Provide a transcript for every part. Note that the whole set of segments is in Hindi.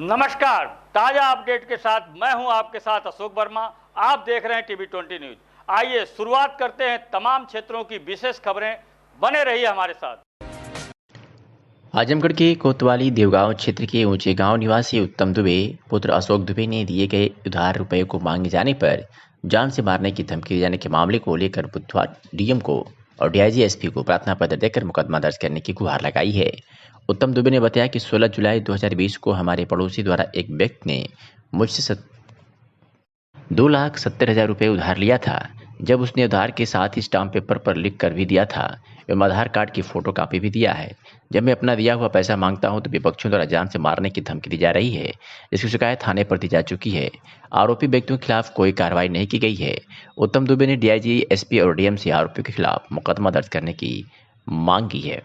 नमस्कार, ताजा अपडेट के साथ मैं हूं आपके साथ अशोक वर्मा। आप देख रहे हैं टीवी 20 न्यूज। आइए शुरुआत करते हैं तमाम क्षेत्रों की विशेष खबरें। बने रहिए हमारे साथ। आजमगढ़ के कोतवाली देवगांव क्षेत्र के ऊंचे गांव निवासी उत्तम दुबे पुत्र अशोक दुबे ने दिए गए उधार रुपए को मांगे जाने पर जान से मारने की धमकी दिए जाने के मामले को लेकर बुधवार डीएम को और डीआईजी एसपी को प्रार्थना पत्र देकर मुकदमा दर्ज करने की गुहार लगाई है। उत्तम दुबे ने बताया कि 16 जुलाई 2020 को हमारे पड़ोसी द्वारा एक व्यक्ति ने मुझसे 2,70,000 रुपये उधार लिया था। जब उसने उधार के साथ ही स्टाम्प पेपर पर लिख कर भी दिया था एवं आधार कार्ड की फोटो कापी भी दिया है। जब मैं अपना दिया हुआ पैसा मांगता हूं तो विपक्षियों द्वारा जान से मारने की धमकी दी जा रही है। इसकी शिकायत थाने पर दी जा चुकी है। आरोपी व्यक्तियों के खिलाफ कोई कार्रवाई नहीं की गई है। उत्तम दुबे ने डीआईजी, एसपी और डीएम से आरोपियों के खिलाफ मुकदमा दर्ज करने की मांग की है।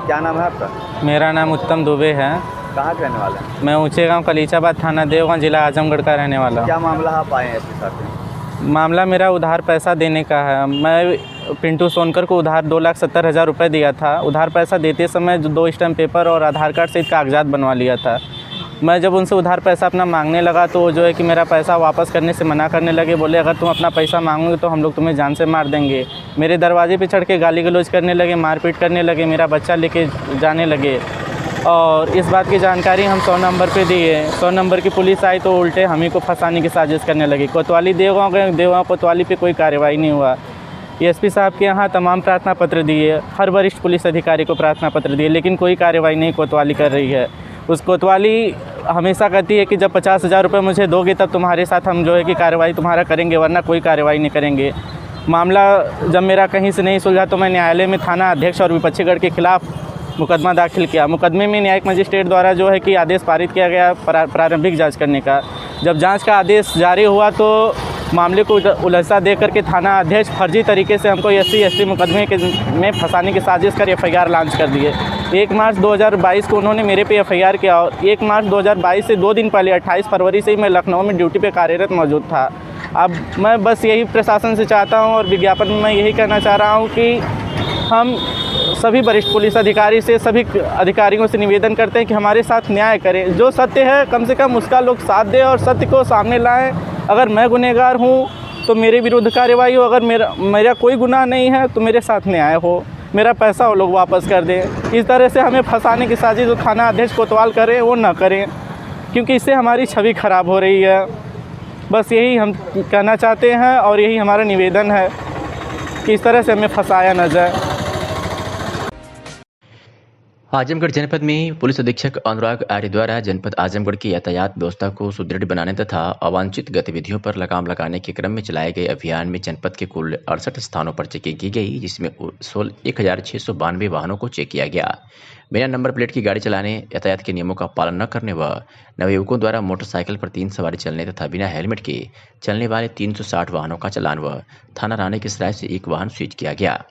क्या नाम है आपका? मेरा नाम उत्तम दुबे है। कहाँ के रहने वाले हैं? मैं ऊँचे गांव कलीचाबाद थाना देवगांव जिला आजमगढ़ का रहने वाला हूँ। क्या मामला आप आए हैं इसके साथ? मामला मेरा उधार पैसा देने का है। मैं पिंटू सोनकर को उधार 2,70,000 रुपये दिया था। उधार पैसा देते समय जो 2 स्टैम्प पेपर और आधार कार्ड सहित कागजात बनवा लिया था। मैं जब उनसे उधार पैसा अपना मांगने लगा तो वो जो है कि मेरा पैसा वापस करने से मना करने लगे। बोले अगर तुम अपना पैसा मांगोगे तो हम लोग तुम्हें जान से मार देंगे। मेरे दरवाजे पे चढ़ के गाली गलौज करने लगे, मारपीट करने लगे, मेरा बच्चा लेके जाने लगे। और इस बात की जानकारी हम 100 नंबर पे दिए। 100 नंबर की पुलिस आई तो उल्टे हम ही को फंसाने की साजिश करने लगी। कोतवाली देवगांव गए, देवगांव कोतवाली पे कोई कार्रवाई नहीं हुआ। एसपी साहब के यहाँ तमाम प्रार्थना पत्र दिए, हर वरिष्ठ पुलिस अधिकारी को प्रार्थना पत्र दिए, लेकिन कोई कार्रवाई नहीं कोतवाली कर रही है। उस कोतवाली हमेशा कहती है कि जब 50,000 रुपये मुझे दोगे तब तुम्हारे साथ हम जो है कि कार्रवाई तुम्हारा करेंगे, वरना कोई कार्रवाई नहीं करेंगे। मामला जब मेरा कहीं से नहीं सुलझा तो मैं न्यायालय में थाना अध्यक्ष और विपक्षीगढ़ के खिलाफ मुकदमा दाखिल किया। मुकदमे में न्यायिक मजिस्ट्रेट द्वारा जो है कि आदेश पारित किया गया प्रारंभिक जांच करने का। जब जांच का आदेश जारी हुआ तो मामले को उलझा दे करके थाना अध्यक्ष फर्जी तरीके से हमको SC/ST मुकदमे में फंसाने की साजिश कर FIR लॉन्च कर दिए। 1 मार्च 2022 को उन्होंने मेरे पे FIR किया और 1 मार्च 2022 से 2 दिन पहले 28 फरवरी से ही मैं लखनऊ में ड्यूटी पे कार्यरत मौजूद था। अब मैं बस यही प्रशासन से चाहता हूँ और विज्ञापन में मैं यही कहना चाह रहा हूँ कि हम सभी वरिष्ठ पुलिस अधिकारी से, सभी अधिकारियों से निवेदन करते हैं कि हमारे साथ न्याय करें। जो सत्य है कम से कम उसका लोग साथ दें और सत्य को सामने लाएं। अगर मैं गुनहगार हूँ तो मेरे विरुद्ध कार्रवाई हो, अगर मेरा कोई गुनाह नहीं है तो मेरे साथ न्याय हो, मेरा पैसा वो लोग वापस कर दें। इस तरह से हमें फंसाने की साजिश जो थाना अध्यक्ष कोतवाल करें वो न करें, क्योंकि इससे हमारी छवि खराब हो रही है। बस यही हम कहना चाहते हैं और यही हमारा निवेदन है कि इस तरह से हमें फंसाया न जाए। आजमगढ़ जनपद में पुलिस अधीक्षक अनुराग आर्य द्वारा जनपद आजमगढ़ की यातायात व्यवस्था को सुदृढ़ बनाने तथा अवांछित गतिविधियों पर लगाम लगाने के क्रम में चलाए गए अभियान में जनपद के कुल 68 स्थानों पर चेकिंग की गई, जिसमें 1,692 वाहनों को चेक किया गया। बिना नंबर प्लेट की गाड़ी चलाने, यातायात के नियमों का पालन न करने व नवयुवकों द्वारा मोटरसाइकिल पर 3 सवारी चलने तथा बिना हेलमेट के चलने वाले 360 वाहनों का चालान व थाना रानी के सराय से 1 वाहन सीज किया गया।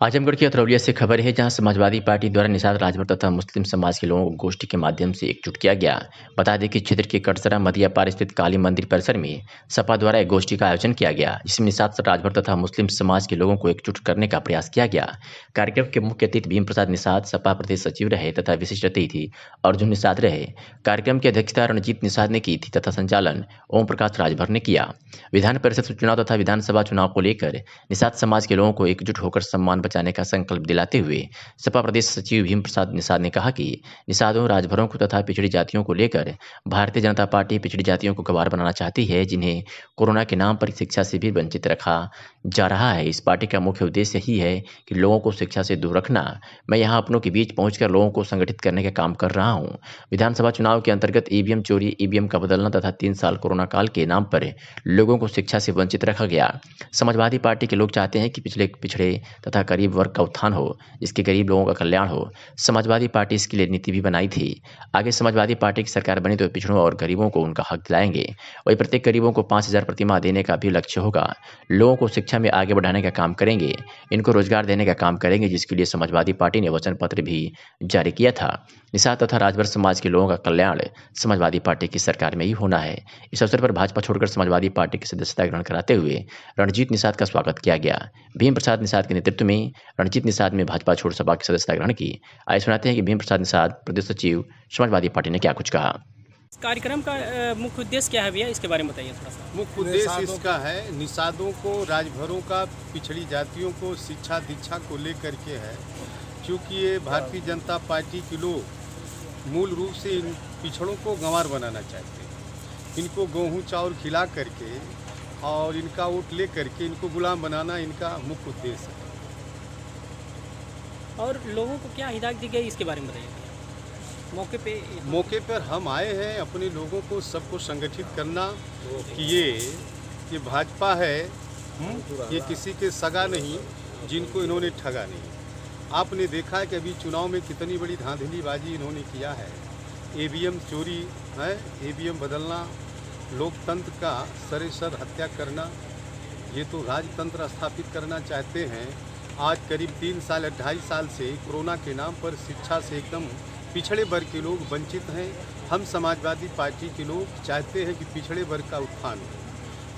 आजमगढ़ की अतरौलिया से खबर है, जहां समाजवादी पार्टी द्वारा निषाद राजभर तथा मुस्लिम समाज के लोगों को गोष्ठी के माध्यम से एकजुट किया गया। बता दें कि क्षेत्र के कटसरा मदियापार स्थित काली मंदिर परिसर में सपा द्वारा एक गोष्ठी का आयोजन किया गया, जिसमें निषाद राजभर तथा मुस्लिम समाज के लोगों को एकजुट करने का प्रयास किया गया। कार्यक्रम के मुख्य अतिथि भीम प्रसाद निषाद सपा प्रदेश सचिव रहे तथा विशिष्ट अतिथि अर्जुन निषाद रहे। कार्यक्रम की अध्यक्षता रणजीत निषाद ने की थी तथा संचालन ओम प्रकाश राजभर ने किया। विधान परिषद चुनाव तथा विधानसभा चुनाव को लेकर निषाद समाज के लोगों को एकजुट होकर सम्मान बचाने का संकल्प दिलाते हुए सपा प्रदेश सचिव भीम प्रसाद निषाद ने कहा कि निषादों, राजभरों को तथा पिछड़ी जातियों को लेकर भारतीय जनता पार्टी पिछड़ी जातियों को गवार बनाना चाहती है, जिन्हें कोरोना के नाम पर शिक्षा से भी वंचित रखा जा रहा है। इस पार्टी का मुख्य उद्देश्य ही है कि लोगों को शिक्षा से दूर रखना। मैं यहाँ अपनों के बीच पहुंचकर लोगों को संगठित करने का काम कर रहा हूँ। विधानसभा चुनाव के अंतर्गत ईवीएम चोरी, ईवीएम का बदलना तथा 3 साल कोरोना काल के नाम पर लोगों को शिक्षा से वंचित रखा गया। समाजवादी पार्टी के लोग चाहते हैं कि पिछड़े तथा गरीब वर्ग का उत्थान हो, इसके गरीब लोगों का कल्याण हो। समाजवादी पार्टी इसके लिए नीति भी बनाई थी। आगे समाजवादी पार्टी की सरकार बनी तो पिछड़ों और गरीबों को उनका हक दिलाएंगे। वही प्रत्येक गरीबों को 5,000 प्रतिमाह देने का भी लक्ष्य होगा। लोगों को शिक्षा में आगे बढ़ाने का काम करेंगे, इनको रोजगार देने का काम करेंगे, जिसके लिए समाजवादी पार्टी ने वचन पत्र भी जारी किया था। निषाद तथा राजभर समाज के लोगों का कल्याण समाजवादी पार्टी की सरकार में ही होना है। इस अवसर पर भाजपा छोड़कर समाजवादी पार्टी की सदस्यता ग्रहण कराते हुए रणजीत निषाद का स्वागत किया गया। भीम प्रसाद निषाद के नेतृत्व में रणजीत निषाद में भाजपा छोड़ सभा की सदस्यता ग्रहण की। आइए सुनाते हैं कि भीम प्रसाद निषाद प्रदेश सचिव समाजवादी पार्टी ने क्या कुछ कहा। कार्यक्रम का मुख्य उद्देश्य क्या है भैया, इसके बारे में बताइए थोड़ा सा। मुख्य उद्देश्य इसका है निषादों को, राजभरों का, पिछड़ी जातियों को शिक्षा दीक्षा को लेकर के है। क्योंकि ये भारतीय जनता पार्टी के लोग मूल रूप से इन पिछड़ों को गंवार बनाना चाहते हैं। इनको गेहूँ चावल खिला करके और इनका वोट ले करके इनको गुलाम बनाना इनका मुख्य उद्देश्य है। और लोगों को क्या हिदायत दी गई, इसके बारे में बताइए। मौके पर हम आए हैं अपने लोगों को सबको संगठित करना कि ये भाजपा है, ये किसी के सगा नहीं जिनको इन्होंने ठगा नहीं। आपने देखा है कि अभी चुनाव में कितनी बड़ी धांधलीबाजी इन्होंने किया है। ईवीएम चोरी है, ईवीएम बदलना, लोकतंत्र का सरेसर हत्या करना, ये तो राजतंत्र स्थापित करना चाहते हैं। आज करीब 3 साल 2.5 साल से कोरोना के नाम पर शिक्षा से एकदम पिछड़े वर्ग के लोग वंचित हैं। हम समाजवादी पार्टी के लोग चाहते हैं कि पिछड़े वर्ग का उत्थान हो।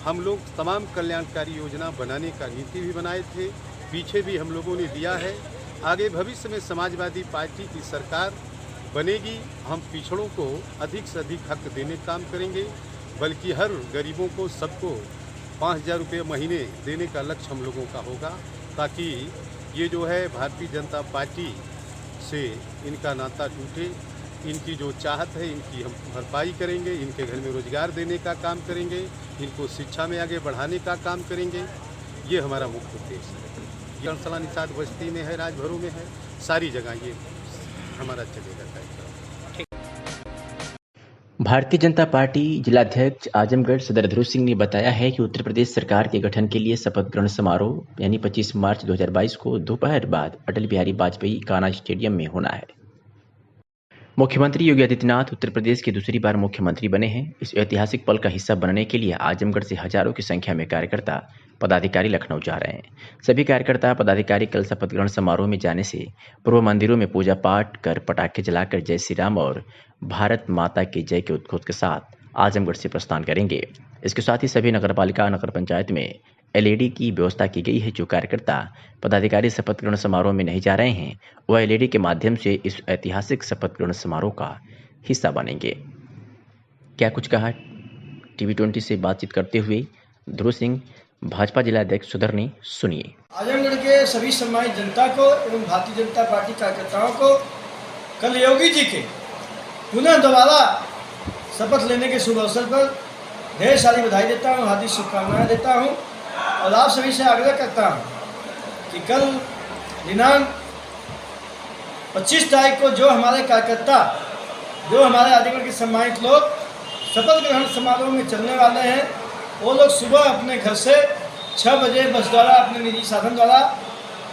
हम लोग तमाम कल्याणकारी योजना बनाने का नीति भी बनाए थे, पीछे भी हम लोगों ने दिया है। आगे भविष्य में समाजवादी पार्टी की सरकार बनेगी, हम पिछड़ों को अधिक से अधिक हक देने का काम करेंगे, बल्कि हर गरीबों को सबको 5,000 रुपये महीने देने का लक्ष्य हम लोगों का होगा, ताकि ये जो है भारतीय जनता पार्टी से इनका नाता टूटे। इनकी जो चाहत है इनकी हम भरपाई करेंगे, इनके घर में रोजगार देने का काम करेंगे, इनको शिक्षा में आगे बढ़ाने का काम करेंगे। ये हमारा मुख्य उद्देश्य है। जनसला निषाद बस्ती में है, राजभरों में है, सारी जगह ये हमारा चलेगा कार्यक्रम। भारतीय जनता पार्टी जिलाध्यक्ष आजमगढ़ सदर ध्रुव सिंह ने बताया है कि उत्तर प्रदेश सरकार के गठन के लिए शपथ ग्रहण समारोह यानी 25 मार्च 2022 को दोपहर बाद अटल बिहारी वाजपेयी कान्हा स्टेडियम में होना है। मुख्यमंत्री योगी आदित्यनाथ उत्तर प्रदेश के दूसरी बार मुख्यमंत्री बने हैं। इस ऐतिहासिक पल का हिस्सा बनने के लिए आजमगढ़ से हजारों की संख्या में कार्यकर्ता पदाधिकारी लखनऊ जा रहे हैं। सभी कार्यकर्ता पदाधिकारी कल शपथ ग्रहण समारोह में जाने से पूर्व मंदिरों में पूजा पाठ कर पटाखे जलाकर जय श्री राम और भारत माता की जय के उद्घोष के साथ आजमगढ़ से प्रस्थान करेंगे। इसके साथ ही सभी नगरपालिका नगर पंचायत में LED की व्यवस्था की गई है। जो कार्यकर्ता पदाधिकारी शपथ ग्रहण समारोह में नहीं जा रहे हैं वह LED के माध्यम से इस ऐतिहासिक शपथ ग्रहण समारोह का हिस्सा बनेंगे। क्या कुछ कहा TV20 से बातचीत करते हुए ध्रुव सिंह भाजपा जिलाध्यक्ष सुधर ने, सुनिए। आजमगढ़ के सभी सम्मानित जनता को एवं भारतीय जनता पार्टी कार्यकर्ताओं को कल योगी जी के पुनः दोबारा शपथ लेने के शुभ अवसर पर ढेर सारी बधाई देता हूँ, हार्दिक शुभकामनाएं देता हूँ और आप सभी से आग्रह करता हूँ कि कल दिनांक 25 तारीख को जो हमारे कार्यकर्ता, जो हमारे आजमगढ़ के सम्मानित लोग शपथ ग्रहण समारोह में चलने वाले हैं, वो लोग सुबह अपने घर से 6 बजे बस द्वारा अपने निजी साधन द्वारा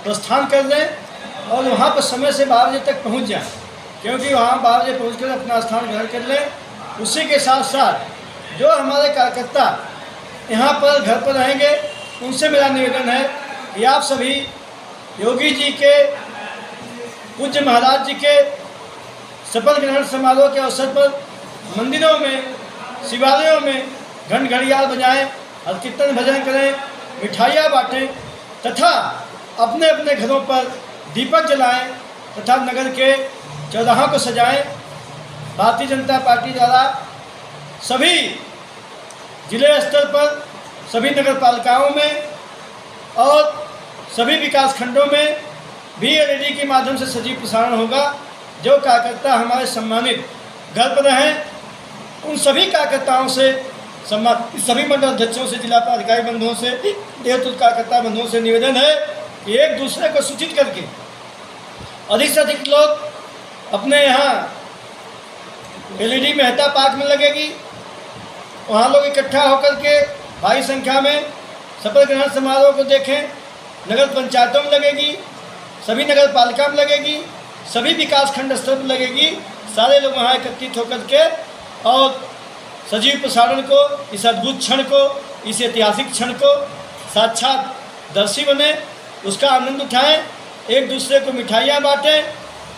प्रस्थान कर दें और वहाँ पर समय से 12 बजे तक पहुँच जाएं, क्योंकि वहाँ 12 बजे पहुँच कर अपना स्थान ग्रहण कर लें। उसी के साथ साथ जो हमारे कार्यकर्ता यहाँ पर घर पर रहेंगे उनसे मेरा निवेदन है कि आप सभी योगी जी के, पूज्य महाराज जी के शपथ ग्रहण समारोह के अवसर पर मंदिरों में, शिवालयों में घंट घड़ियाल बजाएं, और कीर्तन भजन करें, मिठाइयाँ बांटें तथा अपने अपने घरों पर दीपक जलाएं तथा नगर के चौराहों को सजाएं। भारतीय जनता पार्टी द्वारा सभी जिले स्तर पर, सभी नगर पालिकाओं में और सभी विकास खंडों में भी LED के माध्यम से सजीव प्रसारण होगा। जो कार्यकर्ता हमारे सम्मानित घर पर रहें उन सभी कार्यकर्ताओं से, सभी मंडल अध्यक्षों से, जिला पदाधिकारी बंधुओं से, देवतुल्य कार्यकर्ता बंधुओं से निवेदन है कि एक दूसरे को सूचित करके अधिक से अधिक लोग अपने यहाँ LED मेहता पार्क में लगेगी, वहाँ लोग इकट्ठा होकर के भारी संख्या में शपथ ग्रहण समारोह को देखें। नगर पंचायतों में लगेगी, सभी नगर पालिका में लगेगी, सभी विकास खंड स्तर पर लगेगी। सारे लोग वहाँ एकत्रित होकर के और सजीव प्रसारण को, इस अद्भुत क्षण को, इस ऐतिहासिक क्षण को साक्षात दर्शी बने, उसका आनंद उठाएं, एक दूसरे को मिठाइयाँ बांटें,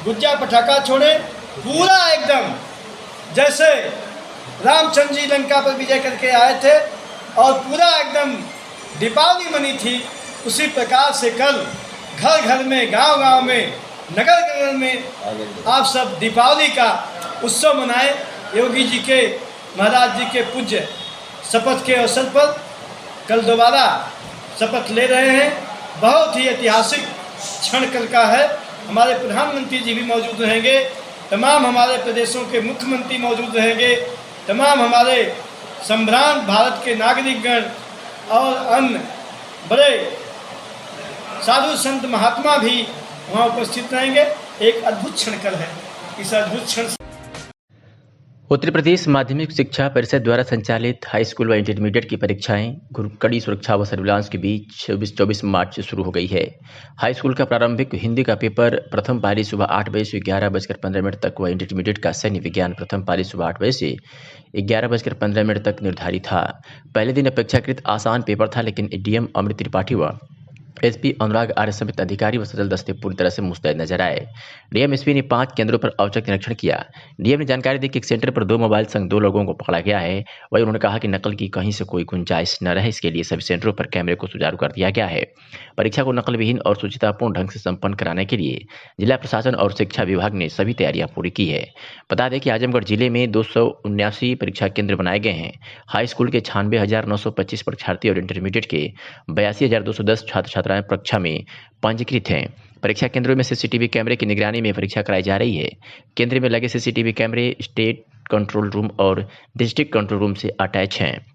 गुज्जा पटाखा छोड़ें पूरा एकदम जैसे रामचंद्र जी लंका पर विजय करके आए थे और पूरा एकदम दीपावली मनी थी, उसी प्रकार से कल घर घर में, गांव गांव में, नगर नगर में आप सब दीपावली का उत्सव मनाएं। योगी जी के, महाराज जी के पूज्य शपथ के अवसर पर कल दोबारा शपथ ले रहे हैं। बहुत ही ऐतिहासिक क्षण कल का है। हमारे प्रधानमंत्री जी भी मौजूद रहेंगे, तमाम हमारे प्रदेशों के मुख्यमंत्री मौजूद रहेंगे, तमाम हमारे संभ्रांत भारत के नागरिकगण और अन्य बड़े साधु संत महात्मा भी वहाँ उपस्थित रहेंगे। एक अद्भुत क्षण कल है। इस अद्भुत क्षण उत्तर प्रदेश माध्यमिक शिक्षा परिषद द्वारा संचालित हाई स्कूल व इंटरमीडिएट की परीक्षाएं कड़ी सुरक्षा व सर्विलांस के बीच 24 मार्च से शुरू हो गई है। हाई स्कूल का प्रारंभिक हिंदी का पेपर प्रथम पाली सुबह 8 बजे से 11:15 तक व इंटरमीडिएट का सैन्य विज्ञान प्रथम पाली सुबह 8 बजे से 11:15 तक निर्धारित था। पहले दिन अपेक्षाकृत आसान पेपर था, लेकिन डीएम अमृत त्रिपाठी व एसपी अनुराग आर्य समेत अधिकारी व सजल दस्ते पूरी तरह से मुस्तैद नजर आए। डीएम एसपी ने 5 केंद्रों पर औचक निरीक्षण किया। डीएम ने जानकारी दी कि एक सेंटर पर 2 मोबाइल संग 2 लोगों को पकड़ा गया है। वहीं उन्होंने कहा कि नकल की कहीं से कोई गुंजाइश न रहे, इसके लिए सभी सेंटरों पर कैमरे को सुचारू कर दिया गया है। परीक्षा को नकल विहीन और सुचितापूर्ण ढंग से संपन्न कराने के लिए जिला प्रशासन और शिक्षा विभाग ने सभी तैयारियां पूरी की है। बता दें कि आजमगढ़ जिले में 279 परीक्षा केंद्र बनाए गए हैं। हाई स्कूल के 96,925 परीक्षार्थी और इंटरमीडिएट के 82,210 छात्र छात्राएं परीक्षा में पंजीकृत हैं। परीक्षा केंद्रों में सीसीटीवी कैमरे की निगरानी में परीक्षा कराई जा रही है। केंद्र में लगे सीसीटीवी कैमरे स्टेट कंट्रोल रूम और डिस्ट्रिक्ट कंट्रोल रूम से अटैच हैं,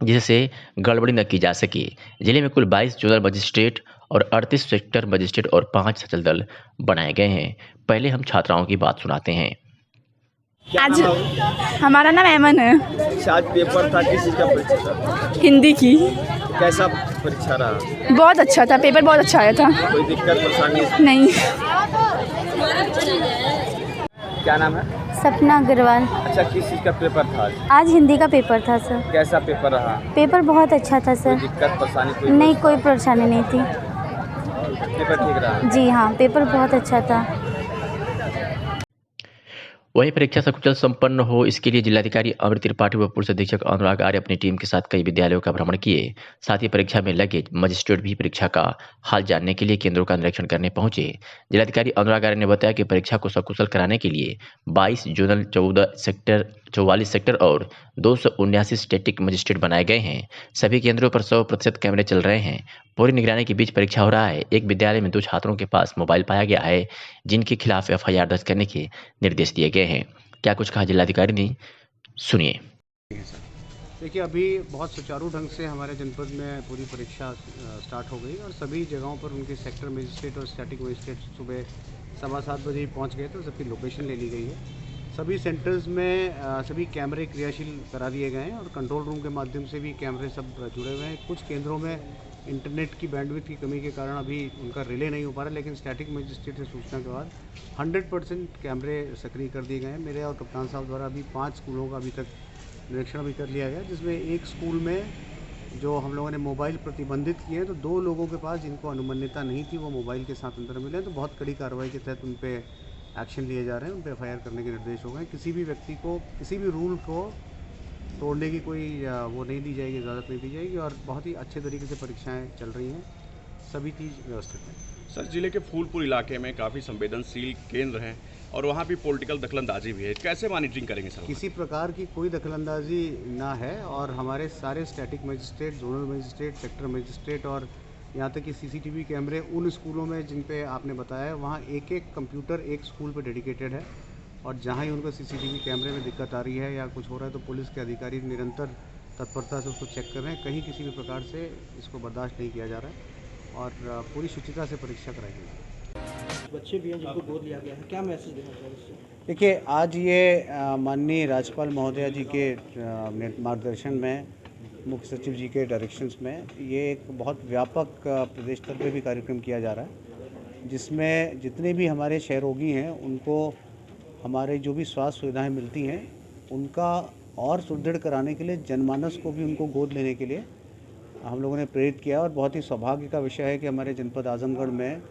जिससे गड़बड़ी न की जा सके। जिले में कुल 22 जोनल मजिस्ट्रेट और 38 सेक्टर मजिस्ट्रेट और 5 सचल दल बनाए गए हैं। पहले हम छात्राओं की बात सुनाते हैं। आज हमारा नाम ऐमन है। आज पेपर था, किस चीज़ का परीक्षा था? हिंदी की। कैसा परीक्षा रहा? बहुत अच्छा था, पेपर बहुत अच्छा आया था। कोई दिक्कत परेशानी नहीं। क्या नाम है? सपना अग्रवाल। अच्छा, किस चीज़ का पेपर था? आज हिंदी का पेपर था सर। कैसा पेपर रहा? पेपर बहुत अच्छा था सर। कोई दिक्कत परेशानी? नहीं, कोई परेशानी नहीं थी। पेपर ठीक रहा? जी हाँ, पेपर बहुत अच्छा था। वहीं परीक्षा सकुशल संपन्न हो, इसके लिए जिलाधिकारी अमृत त्रिपाठी व पुलिस अधीक्षक अनुराग आर्य अपनी टीम के साथ कई विद्यालयों का भ्रमण किए। साथ ही परीक्षा में लगे मजिस्ट्रेट भी परीक्षा का हाल जानने के लिए केंद्रों का निरीक्षण करने पहुंचे। जिलाधिकारी अनुराग आर्य ने बताया कि परीक्षा को सकुशल कराने के लिए 22 जोनल 44 सेक्टर और 279 स्टैटिक मजिस्ट्रेट बनाए गए हैं। सभी केंद्रों पर 100% कैमरे चल रहे हैं। पूरी निगरानी के बीच परीक्षा हो रहा है। एक विद्यालय में 2 छात्रों के पास मोबाइल पाया गया है, जिनके खिलाफ एफआईआर दर्ज करने के निर्देश दिए गए हैं। क्या कुछ कहा जिलाधिकारी ने, सुनिए। देखिए, अभी बहुत सुचारू ढंग से हमारे जनपद में पूरी परीक्षा स्टार्ट हो गई और सभी जगहों पर उनके सेक्टर मजिस्ट्रेट और स्टैटिक मजिस्ट्रेट सुबह 7:15 बजे पहुंच गए, तो सबकी लोकेशन ले ली गई है। सभी सेंटर्स में सभी कैमरे क्रियाशील करा दिए गए हैं और कंट्रोल रूम के माध्यम से भी कैमरे सब जुड़े हुए हैं। कुछ केंद्रों में इंटरनेट की बैंडविड्थ की कमी के कारण अभी उनका रिले नहीं हो पा रहा, लेकिन स्टैटिक मजिस्ट्रेट से सूचना के बाद 100% कैमरे सक्रिय कर दिए गए हैं। मेरे और कप्तान साहब द्वारा अभी 5 स्कूलों का अभी तक निरीक्षण भी कर लिया गया, जिसमें एक स्कूल में जो हम लोगों ने मोबाइल प्रतिबंधित किए हैं, तो 2 लोगों के पास जिनको अनुमन्यता नहीं थी वो मोबाइल के साथ अंदर मिले, तो बहुत कड़ी कार्रवाई के तहत उन पर एक्शन लिए जा रहे हैं, उन पर एफआईआर करने के निर्देश हो गए। किसी भी व्यक्ति को किसी भी रूल को तोड़ने की कोई वो नहीं दी जाएगी, इजाज़त नहीं दी जाएगी और बहुत ही अच्छे तरीके से परीक्षाएं चल रही हैं, सभी चीज़ व्यवस्थित है। सर, जिले के फूलपुर इलाके में काफ़ी संवेदनशील केंद्र हैं और वहाँ भी पॉलिटिकल दखलंदाजी भी है, कैसे मॉनिटरिंग करेंगे सर? किसी प्रकार की कोई दखलंदाजी ना है और हमारे सारे static magistrate, zonal magistrate, sector magistrate और यहाँ तक कि सीसीटीवी कैमरे उन स्कूलों में जिन पे आपने बताया है, वहाँ एक कंप्यूटर एक स्कूल पे डेडिकेटेड है और जहाँ ही उनको सीसीटीवी कैमरे में दिक्कत आ रही है या कुछ हो रहा है तो पुलिस के अधिकारी निरंतर तत्परता से उसको चेक कर रहे हैं। कहीं किसी भी प्रकार से इसको बर्दाश्त नहीं किया जा रहा है और पूरी शुचिता से परीक्षा कराई गई। बच्चे भी हैं जिनको गोद लिया गया है, क्या मैसेज देना चाहिए? देखिए, आज ये माननीय राज्यपाल महोदया जी के मार्गदर्शन में, मुख्य सचिव जी के डायरेक्शंस में ये एक बहुत व्यापक प्रदेश स्तर पर भी कार्यक्रम किया जा रहा है, जिसमें जितने भी हमारे क्षय रोगी हैं उनको हमारे जो भी स्वास्थ्य सुविधाएं मिलती हैं उनका और सुदृढ़ कराने के लिए जनमानस को भी उनको गोद लेने के लिए हम लोगों ने प्रेरित किया और बहुत ही सौभाग्य का विषय है कि हमारे जनपद आजमगढ़ में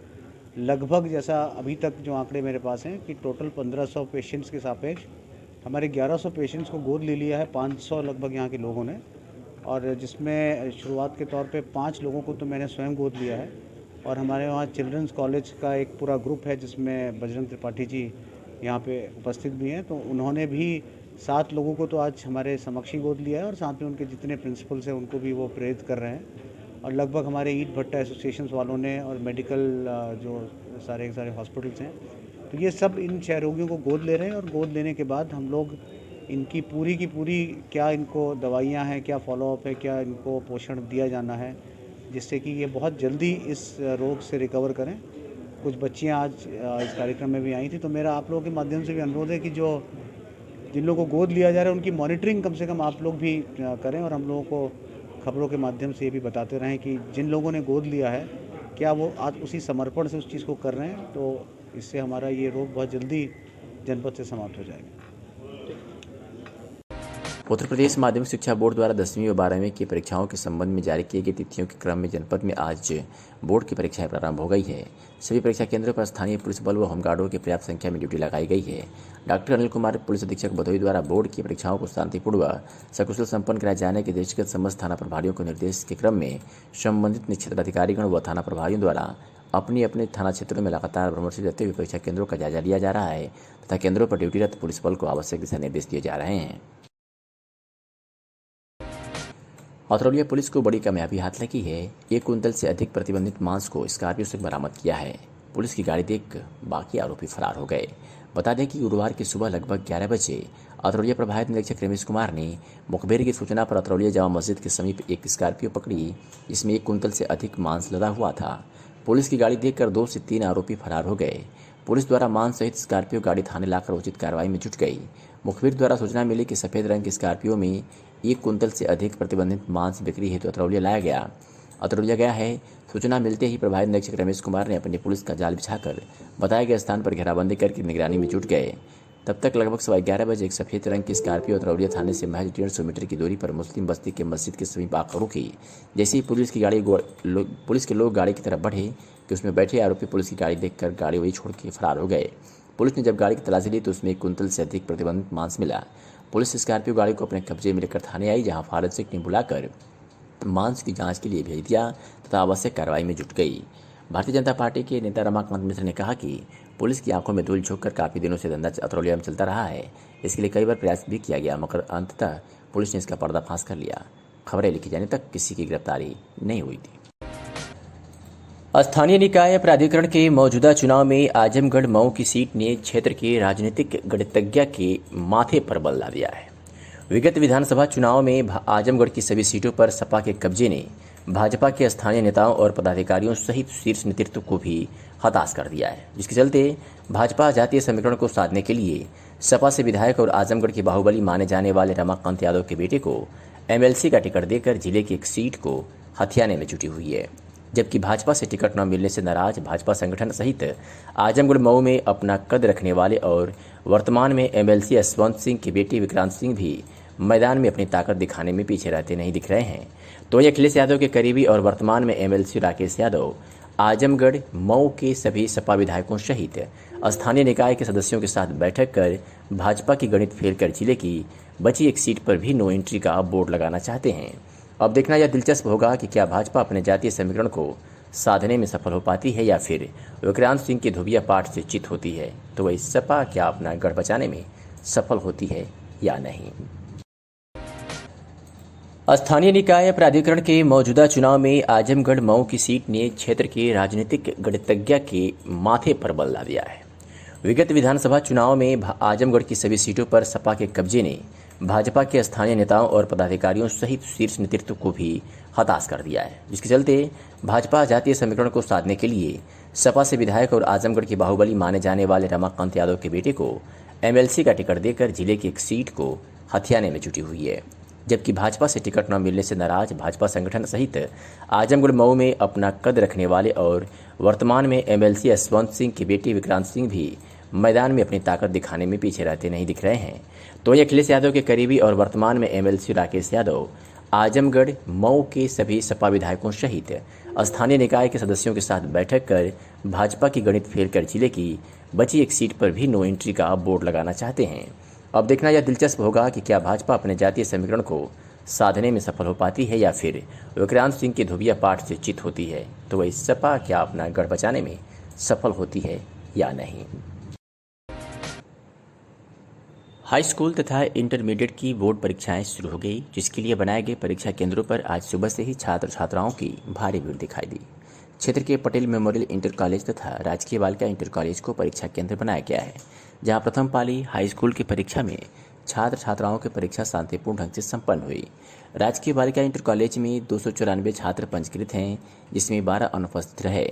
लगभग जैसा अभी तक जो आंकड़े मेरे पास हैं कि टोटल 1500 पेशेंट्स के सापेक्ष हमारे 1100 पेशेंट्स को गोद ले लिया है, 500 लगभग यहाँ के लोगों ने, और जिसमें शुरुआत के तौर पे 5 लोगों को तो मैंने स्वयं गोद लिया है। और हमारे वहाँ चिल्ड्रंस कॉलेज का एक पूरा ग्रुप है जिसमें बजरंग त्रिपाठी जी यहाँ पे उपस्थित भी हैं, तो उन्होंने भी 7 लोगों को तो आज हमारे समक्ष ही गोद लिया है और साथ में उनके जितने प्रिंसिपल्स हैं उनको भी वो प्रेरित कर रहे हैं। और लगभग हमारे ईट भट्टा एसोसिएशंस वालों ने और मेडिकल जो सारे हॉस्पिटल्स हैं, तो ये सब इन क्षय रोगियों को गोद ले रहे हैं। और गोद लेने के बाद हम लोग इनकी पूरी की पूरी क्या इनको दवाइयाँ हैं, क्या फॉलोअप है, क्या इनको पोषण दिया जाना है, जिससे कि ये बहुत जल्दी इस रोग से रिकवर करें। कुछ बच्चियाँ आज इस कार्यक्रम में भी आई थी, तो मेरा आप लोगों के माध्यम से भी अनुरोध है कि जिन लोगों को गोद लिया जा रहा है उनकी मॉनिटरिंग कम से कम आप लोग भी करें, और हम लोगों को खबरों के माध्यम से ये भी बताते रहें कि जिन लोगों ने गोद लिया है क्या वो आज उसी समर्पण से उस चीज़ को कर रहे हैं, तो इससे हमारा ये रोग बहुत जल्दी जनपद से समाप्त हो जाएगा। उत्तर प्रदेश माध्यमिक शिक्षा बोर्ड द्वारा 10वीं व 12वीं की परीक्षाओं के संबंध में जारी किए गए तिथियों के क्रम में जनपद में आज बोर्ड की परीक्षाएं प्रारंभ हो गई है। सभी परीक्षा केंद्रों पर स्थानीय पुलिस बल व होमगार्डों की पर्याप्त संख्या में ड्यूटी लगाई गई है। डॉक्टर अनिल कुमार पुलिस अधीक्षक भदोही द्वारा बोर्ड की परीक्षाओं को शांतिपूर्वक सकुशल संपन्न कराए जाने के दृष्टिगत समस्त थाना प्रभारियों को निर्देश के क्रम में संबंधित क्षेत्र अधिकारीगण व थाना प्रभारियों द्वारा अपने अपने थाना क्षेत्रों में लगातार भ्रमण से रहते हुए परीक्षा केंद्रों का जायजा लिया जा रहा है तथा केंद्रों पर ड्यूटीरत पुलिस बल को आवश्यक दिशा निर्देश दिए जा रहे हैं। अतरौलिया पुलिस को बड़ी कामयाबी हाथ लगी है। 1 कुंतल से अधिक प्रतिबंधित मांस को स्कॉर्पियो से बरामद किया है। पुलिस की गाड़ी देख बाकी आरोपी फरार हो गए। बता दें कि गुरुवार की सुबह लगभग 11 बजे अतरौलिया प्रभारी निरीक्षक रमेश कुमार ने मुखबिर की सूचना पर अतरौलिया जामा मस्जिद के समीप एक स्कॉर्पियो पकड़ी, जिसमें 1 कुंतल से अधिक मांस लदा हुआ था। पुलिस की गाड़ी देखकर 2 से 3 आरोपी फरार हो गए। पुलिस द्वारा मांस सहित स्कॉर्पियो गाड़ी थाने लाकर उचित कार्रवाई में जुट गई। मुखबिर द्वारा सूचना मिली कि सफेद रंग की स्कॉर्पियो में 1 कुंतल से अधिक प्रतिबंधित मांस बिक्री हेतु अतरौलिया लाया गया। अतरौलिया गया है। सूचना मिलते ही प्रभारी निरीक्षक रमेश कुमार ने अपनी पुलिस का जाल बिछाकर बताए गए स्थान पर घेराबंदी करके निगरानी में जुट गए। तब तक लगभग 11:15 बजे एक सफेद रंग की स्कॉर्पियो अतरौलिया थाने से महज 150 मीटर की दूरी पर मुस्लिम बस्ती के मस्जिद के समीप आकर रुकी। जैसे ही पुलिस के लोग गाड़ी की तरफ बढ़े कि उसमें बैठे आरोपी पुलिस की गाड़ी देखकर गाड़ी वही छोड़ के फरार हो गए। पुलिस ने जब गाड़ी की तलाशी ली तो उसमें 1 कुंतल से अधिक प्रतिबंधित मांस मिला। पुलिस स्कॉर्पियो गाड़ी को अपने कब्जे में लेकर थाने आई, जहां फॉरेंसिक ने बुलाकर मांस की जांच के लिए भेज दिया तथा आवश्यक कार्रवाई में जुट गई। भारतीय जनता पार्टी के नेता रमाकांत मिश्र ने कहा कि पुलिस की आंखों में धूल झोंककर काफ़ी दिनों से धंधा अतरौलिया में चलता रहा है। इसके लिए कई बार प्रयास भी किया गया, मगर अंततः पुलिस ने इसका पर्दाफाश कर लिया। खबरें लिखी जाने तक किसी की गिरफ्तारी नहीं हुई थी। स्थानीय निकाय प्राधिकरण के मौजूदा चुनाव में आजमगढ़ मऊ की सीट ने क्षेत्र के राजनीतिक गणितज्ञ के माथे पर बल ला दिया है। विगत विधानसभा चुनाव में आजमगढ़ की सभी सीटों पर सपा के कब्जे ने भाजपा के स्थानीय नेताओं और पदाधिकारियों सहित शीर्ष नेतृत्व को भी हताश कर दिया है, जिसके चलते भाजपा जातीय समीकरण को साधने के लिए सपा से विधायक और आजमगढ़ के बाहुबली माने जाने वाले रमाकांत यादव के बेटे को एमएलसी का टिकट देकर जिले की एक सीट को हथियाने में जुटी हुई है। जबकि भाजपा से टिकट न मिलने से नाराज भाजपा संगठन सहित आजमगढ़ मऊ में अपना कद रखने वाले और वर्तमान में एमएलसी यशवंत सिंह के बेटे विक्रांत सिंह भी मैदान में अपनी ताकत दिखाने में पीछे रहते नहीं दिख रहे हैं। तो अखिलेश यादव के करीबी और वर्तमान में एमएलसी राकेश यादव आजमगढ़ मऊ के सभी सपा विधायकों सहित स्थानीय निकाय के सदस्यों के साथ बैठक कर भाजपा की गणित फेल कर जिले की बची एक सीट पर भी नो एंट्री का बोर्ड लगाना चाहते हैं। अब देखना यह दिलचस्प होगा कि क्या भाजपा अपने जातीय समीकरण को साधने में सफल हो पाती है या फिर विक्रांत सिंह के धोबिया पाठ से चित होती है, तो वही सपा क्या अपना गढ़ बचाने में सफल होती है या नहीं। स्थानीय निकाय प्राधिकरण के मौजूदा चुनाव में आजमगढ़ मऊ की सीट ने क्षेत्र के राजनीतिक गणितज्ञ के माथे पर बल ला दिया है। विगत विधानसभा चुनाव में आजमगढ़ की सभी सीटों पर सपा के कब्जे ने भाजपा के स्थानीय नेताओं और पदाधिकारियों सहित शीर्ष नेतृत्व को भी हताश कर दिया है, जिसके चलते भाजपा जातीय समीकरण को साधने के लिए सपा से विधायक और आजमगढ़ के बाहुबली माने जाने वाले रमाकांत यादव के बेटे को एमएलसी का टिकट देकर जिले की एक सीट को हथियाने में जुटी हुई है। जबकि भाजपा से टिकट न मिलने से नाराज भाजपा संगठन सहित आजमगढ़ मऊ में अपना कद रखने वाले और वर्तमान में एमएलसी यशवंत सिंह के बेटे विक्रांत सिंह भी मैदान में अपनी ताकत दिखाने में पीछे रहते नहीं दिख रहे हैं। तो अखिलेश यादव के करीबी और वर्तमान में एमएलसी राकेश यादव आजमगढ़ मऊ के सभी सपा विधायकों सहित स्थानीय निकाय के सदस्यों के साथ बैठक कर भाजपा की गणित फेल कर जिले की बची एक सीट पर भी नो एंट्री का बोर्ड लगाना चाहते हैं। अब देखना यह दिलचस्प होगा कि क्या भाजपा अपने जातीय समीकरण को साधने में सफल हो पाती है या फिर विक्रांत सिंह के धोबिया पाठ से चित होती है, तो वही सपा क्या अपना गढ़ बचाने में सफल होती है या नहीं। हाई स्कूल तथा इंटरमीडिएट की बोर्ड परीक्षाएं शुरू हो गई, जिसके लिए बनाए गए परीक्षा केंद्रों पर आज सुबह से ही छात्र छात्राओं की भारी भीड़ दिखाई दी। क्षेत्र के पटेल मेमोरियल इंटर कॉलेज तथा राजकीय बालिका इंटर कॉलेज को परीक्षा केंद्र बनाया गया है, जहां प्रथम पाली हाई स्कूल की परीक्षा में छात्र छात्राओं की परीक्षा शांतिपूर्ण ढंग से संपन्न हुई। राजकीय बालिका इंटर कॉलेज में 294 छात्र पंजीकृत हैं, जिसमें 12 अनुपस्थित रहे।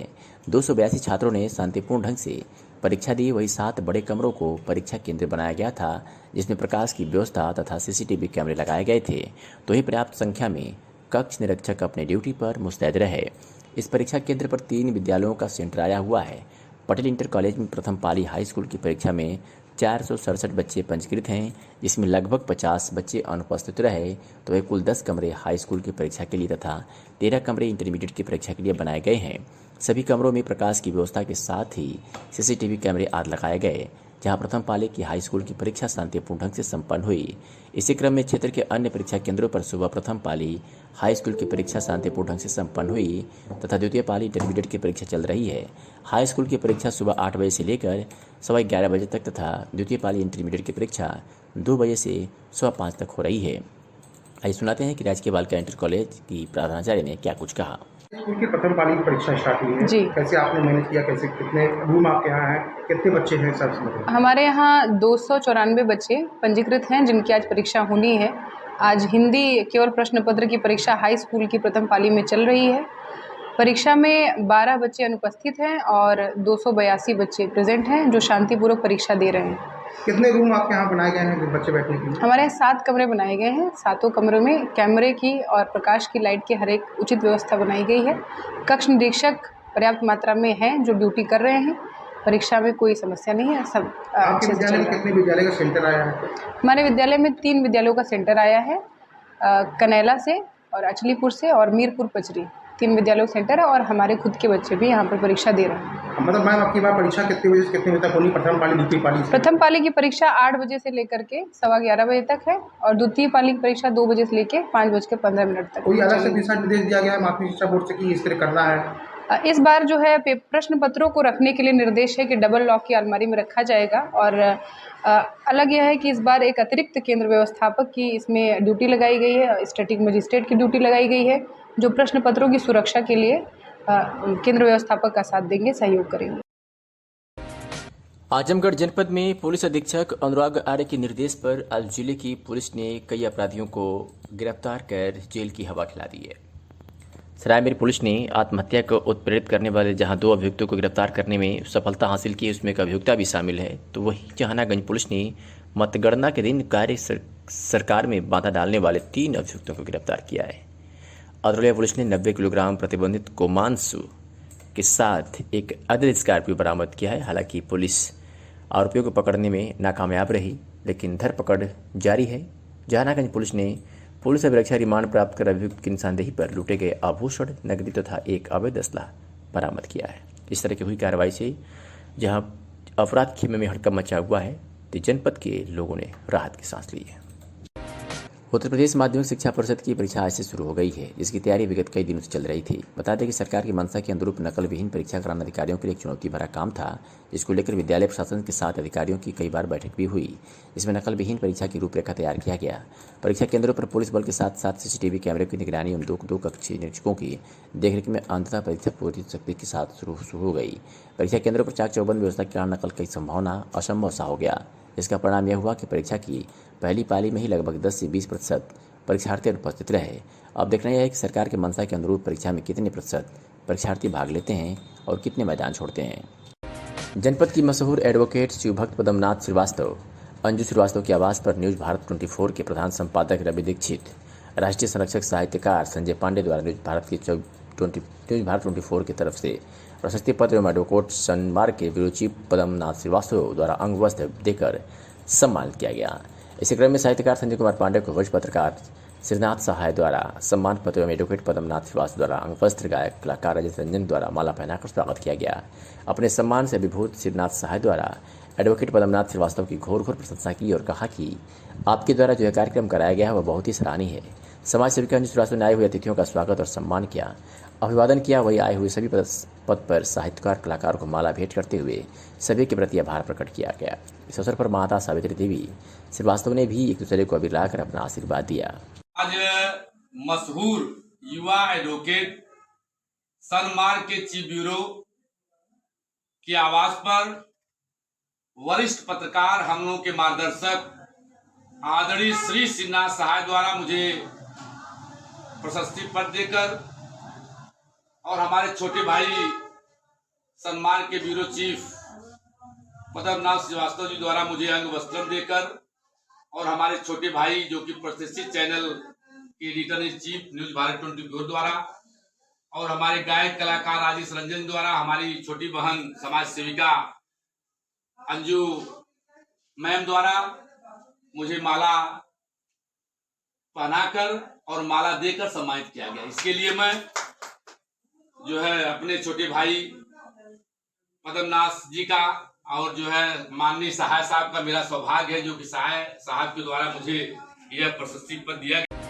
282 छात्रों ने शांतिपूर्ण ढंग से परीक्षा दी। वही 7 बड़े कमरों को परीक्षा केंद्र बनाया गया था, जिसमें प्रकाश की व्यवस्था तथा सीसीटीवी कैमरे लगाए गए थे। तो ही पर्याप्त संख्या में कक्ष निरीक्षक अपने ड्यूटी पर मुस्तैद रहे। इस परीक्षा केंद्र पर 3 विद्यालयों का सेंटर आया हुआ है। पटेल इंटर कॉलेज में प्रथम पाली हाई स्कूल की परीक्षा में 467 बच्चे पंजीकृत हैं, जिसमें लगभग 50 बच्चे अनुपस्थित रहे। तो वह कुल 10 कमरे हाई स्कूल की परीक्षा के लिए तथा 13 कमरे इंटरमीडिएट की परीक्षा के लिए बनाए गए हैं। सभी कमरों में प्रकाश की व्यवस्था के साथ ही सीसीटीवी कैमरे आदि लगाए गए, जहां प्रथम पाली की हाई स्कूल की परीक्षा शांतिपूर्ण ढंग से संपन्न हुई। इसी क्रम में क्षेत्र के अन्य परीक्षा केंद्रों पर सुबह प्रथम पाली हाई स्कूल की परीक्षा शांतिपूर्ण ढंग से संपन्न हुई तथा द्वितीय पाली इंटरमीडिएट की परीक्षा चल रही है। हाई स्कूल की परीक्षा सुबह 8 बजे से लेकर 11:15 बजे तक तथा द्वितीय पाली इंटरमीडिएट की परीक्षा 2 बजे से 5:15 तक हो रही है। आइए सुनाते हैं कि राजकीय बालिका इंटर कॉलेज की प्रधानाचार्य ने क्या कुछ कहा। स्कूल की प्रथम पाली की परीक्षा स्टार्ट हुई है जी। कैसे आपने मैनेज किया, कैसे कितने रूम आपके यहाँ हैं, कितने बच्चे हैं सब? हमारे यहाँ 294 बच्चे पंजीकृत हैं, जिनकी आज परीक्षा होनी है। आज हिंदी केवल प्रश्न पत्र की परीक्षा हाई स्कूल की प्रथम पाली में चल रही है। परीक्षा में 12 बच्चे अनुपस्थित हैं और 282 बच्चे प्रेजेंट हैं, जो शांतिपूर्वक परीक्षा दे रहे हैं। कितने रूम आपके यहाँ बनाए गए हैं बच्चे बैठने के लिए? हमारे यहाँ 7 कमरे बनाए गए हैं। 7 कमरों में कैमरे की और प्रकाश की लाइट की हर एक उचित व्यवस्था बनाई गई है। कक्ष निरीक्षक पर्याप्त मात्रा में हैं, जो ड्यूटी कर रहे हैं। परीक्षा में कोई समस्या नहीं है, सब अच्छे से चल रहा है। कितने विद्यालय का सेंटर आया है? हमारे विद्यालय में 3 विद्यालयों का सेंटर आया है, कनैला से और अचलीपुर से और मीरपुर पचरी। 3 विद्यालयों का सेंटर है और हमारे खुद के बच्चे भी यहाँ पर परीक्षा दे रहे हैं। मतलब मैम आपकी बार परीक्षा कितने बजे से कितने बजे तक होनी? प्रथम पाली द्वितीय पाली? प्रथम पाली की परीक्षा 8 बजे से लेकर के 11:15 बजे तक है और द्वितीय पाली की परीक्षा 2 बजे से लेकर 5:15 तक। कोई अलग से दिशा निर्देश दिया गया है माध्यमिक शिक्षा बोर्ड से कि इस तरह करना है? इस बार जो है प्रश्न पत्रों को रखने के लिए निर्देश है कि डबल लॉक की अलमारी में रखा जाएगा। और अलग यह है कि इस बार एक अतिरिक्त केंद्र व्यवस्थापक की इसमें ड्यूटी लगाई गई है, स्टैटिक मजिस्ट्रेट की ड्यूटी लगाई गई है, जो प्रश्न पत्रों की सुरक्षा के लिए केंद्र व्यवस्थापक का साथ देंगे, सहयोग करेंगे। आजमगढ़ जनपद में पुलिस अधीक्षक अनुराग आर्य के निर्देश पर आज जिले की पुलिस ने कई अपराधियों को गिरफ्तार कर जेल की हवा खिला दी है। सरायमेर पुलिस ने आत्महत्या को उत्प्रेरित करने वाले जहां 2 अभियुक्तों को गिरफ्तार करने में सफलता हासिल की, उसमें एक अभियुक्ता भी शामिल है। तो वहीं जहानागंज पुलिस ने मतगणना के दिन कार्य सरकार में बाधा डालने वाले 3 अभियुक्तों को गिरफ्तार किया है। अदरौलिया पुलिस ने 90 किलोग्राम प्रतिबंधित गोमांसु के साथ एक अवैध स्कॉर्पियो बरामद किया है। हालांकि पुलिस आरोपियों को पकड़ने में नाकामयाब रही, लेकिन धरपकड़ जारी है। जहानागंज पुलिस ने पुलिस अभिरक्षा रिमांड प्राप्त कर अभियुक्त की निशानदेही पर लूटे गए आभूषण, नकदी तथा एक अवैध असला बरामद किया है। इस तरह की हुई कार्रवाई से जहां अपराध खेमे में हड़कंप मचा हुआ है, तो जनपद के लोगों ने राहत की सांस ली है। उत्तर प्रदेश माध्यमिक शिक्षा परिषद की परीक्षा आज से शुरू हो गई है, जिसकी तैयारी विगत कई दिनों से चल रही थी। बता दें कि सरकार की मंशा के अनुरूप नकल विहीन परीक्षा कराना अधिकारियों के लिए एक चुनौती भरा काम था, जिसको लेकर विद्यालय प्रशासन के साथ अधिकारियों की कई बार बैठक भी हुई। इसमें नकल विहीन परीक्षा की रूपरेखा तैयार किया गया। परीक्षा केंद्रों पर पुलिस बल के साथ साथ सीसीटीवी कैमरे की निगरानी एवं 2 कक्षीय निरीक्षकों की देखरेख में अंततः परीक्षा पूरी शक्ति के साथ शुरू हो गई। परीक्षा केंद्रों पर चाक चौबंद व्यवस्था के कारण नकल की संभावना असंभव सा हो गया। इसका परिणाम यह हुआ कि परीक्षा की पहली पाली में ही लगभग 10 से 20% परीक्षार्थी अनुपस्थित रहे। अब देखना यह है कि सरकार के मंशा के अनुरूप परीक्षा में कितने प्रतिशत परीक्षार्थी भाग लेते हैं और कितने मैदान छोड़ते हैं। जनपद की मशहूर एडवोकेट शिवभक्त पद्मनाथ श्रीवास्तव अंजू श्रीवास्तव के आवास पर न्यूज भारत 24 के प्रधान संपादक रवि दीक्षित, राष्ट्रीय संरक्षक साहित्यकार संजय पांडे द्वारा न्यूज भारत 24 की तरफ से प्रशस्ति पत्र एवं एडवोकेट सन्मार्ग के विरोची पद्मनाथ श्रीवास्तव द्वारा अंग वस्त्र देकर सम्मानित किया गया। इसी क्रम में साहित्यकार संजय कुमार पांडे को वरिष्ठ पत्रकार श्रीनाथ सहाय द्वारा सम्मान पत्र एवं एडवोकेट पद्मनाथ श्रीवास्तव द्वारा अंगवस्त्र गायक कलाकार अजय रंजन द्वारा माला पहनाकर स्वागत किया गया। अपने सम्मान से विभूत श्रीनाथ सहाय द्वारा एडवोकेट पद्मनाथ श्रीवास्तव की घोर प्रशंसा की और कहा कि आपके द्वारा जो यह कार्यक्रम कराया गया है वह बहुत ही सराहनीय है। समाज सेविका अंजू श्रीवास्तव ने आए हुए अतिथियों का स्वागत और सम्मान किया, अभिवादन किया। वही आए हुए सभी पद पर साहित्यकार कलाकारों को माला भेंट करते हुए सभी के प्रति आभार प्रकट किया गया। इस अवसर पर माता सावित्री देवी श्रीवास्तव ने भी एक दूसरे को अबीर लाकर अपना आशीर्वाद दिया। आज मशहूर युवा एडवोकेट सनमार्ग के चीफ ब्यूरो के आवास पर वरिष्ठ पत्रकार हम लोगों के मार्गदर्शक आदरणीय श्री श्रीनाथ सहाय द्वारा मुझे प्रशस्ति पत्र देकर और हमारे छोटे भाई सनमार्ग के ब्यूरो चीफ पद्मनाथ श्रीवास्तव जी द्वारा मुझे अंग वस्त्र देकर और हमारे छोटे भाई जो कि प्रतिष्ठित चैनल के editor in chief news Bharat 24 द्वारा और हमारे गायक कलाकार राजेश रंजन द्वारा हमारी छोटी बहन समाज सेविका अंजू मैम द्वारा मुझे माला पहनाकर और माला देकर सम्मानित किया गया। इसके लिए मैं जो है अपने छोटे भाई पद्मनाथ जी का और जो है माननीय सहाय साहब का मेरा सौभाग्य है जो कि सहाय साहब के द्वारा मुझे यह प्रशस्ति पत्र दिया गया।